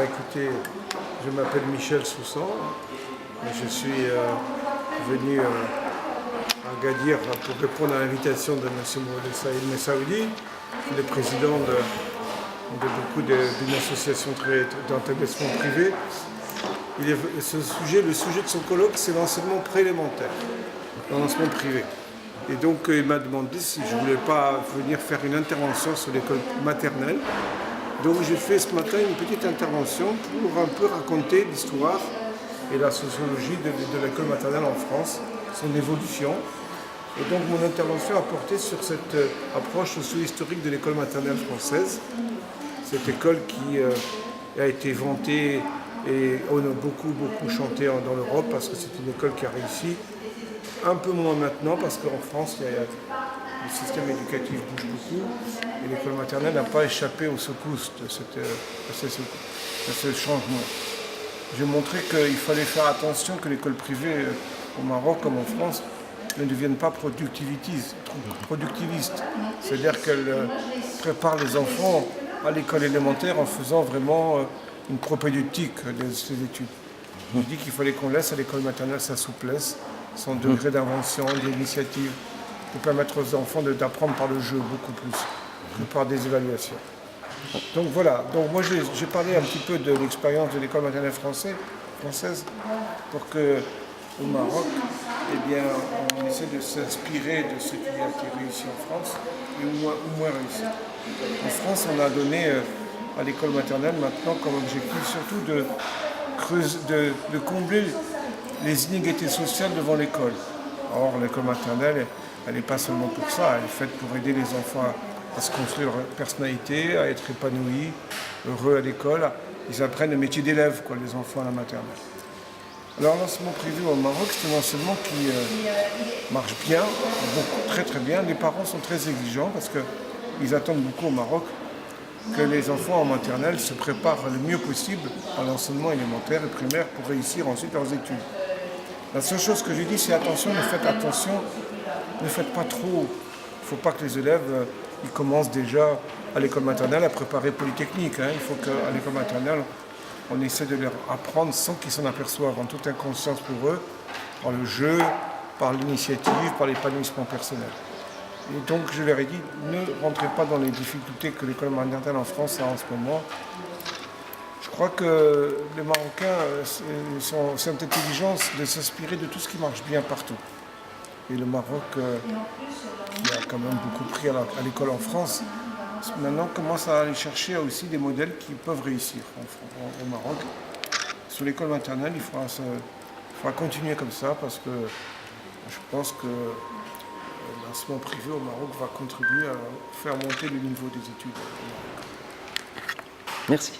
écoutez, je m'appelle Michel Soussan. Je suis venu à Agadir pour répondre à l'invitation de M. Mohamed Saïd Messaoudi, le président d'une association d'établissements privés. Le sujet de son colloque, c'est l'enseignement préélémentaire, l'enseignement privé. Et donc il m'a demandé si je ne voulais pas venir faire une intervention sur l'école maternelle. Donc j'ai fait ce matin une petite intervention pour un peu raconter l'histoire et la sociologie de l'école maternelle en France, son évolution. Et donc mon intervention a porté sur cette approche socio-historique de l'école maternelle française. Cette école qui a été vantée et on a beaucoup chanté dans l'Europe parce que c'est une école qui a réussi. Un peu moins maintenant parce qu'en France, le système éducatif bouge beaucoup et l'école maternelle n'a pas échappé aux secousses de ce changement. J'ai montré qu'il fallait faire attention que l'école privée au Maroc comme en France ne devienne pas productiviste. C'est-à-dire qu'elle prépare les enfants à l'école élémentaire en faisant vraiment une propédeutique de ses études. Je dis qu'il fallait qu'on laisse à l'école maternelle sa souplesse, son degré d'invention, d'initiative, pour permettre aux enfants d'apprendre par le jeu beaucoup plus que par des évaluations. Donc voilà, donc moi j'ai parlé un petit peu de l'expérience de l'école maternelle française pour que au Maroc, eh bien, on essaie de s'inspirer de ce qui a été réussi en France et au moins réussi. En France, on a donné à l'école maternelle maintenant comme objectif surtout de combler les inégalités sociales devant l'école. Or, l'école maternelle, elle n'est pas seulement pour ça, elle est faite pour aider les enfants à se construire leur personnalité, à être épanouis, heureux à l'école. Ils apprennent le métier d'élève, les enfants à la maternelle. Alors, l'enseignement privé au Maroc, c'est un enseignement qui marche bien, très bien. Les parents sont très exigeants parce qu'ils attendent beaucoup au Maroc que les enfants en maternelle se préparent le mieux possible à l'enseignement élémentaire et primaire pour réussir ensuite leurs études. La seule chose que je dis, c'est attention, ne faites pas trop. Il ne faut pas que les élèves ils commencent déjà à l'école maternelle à préparer Polytechnique. Il faut qu'à l'école maternelle, on essaie de leur apprendre sans qu'ils s'en aperçoivent, en toute inconscience pour eux, par le jeu, par l'initiative, par l'épanouissement personnel. Et donc je leur ai dit, ne rentrez pas dans les difficultés que l'école maternelle en France a en ce moment. Je crois que les Marocains ont cette intelligence de s'inspirer de tout ce qui marche bien partout. Et le Maroc, qui a quand même beaucoup pris à l'école en France, maintenant commence à aller chercher aussi des modèles qui peuvent réussir au Maroc. Sur l'école maternelle, il faudra continuer comme ça parce que je pense que l'enseignement privé au Maroc va contribuer à faire monter le niveau des études au Maroc. Merci.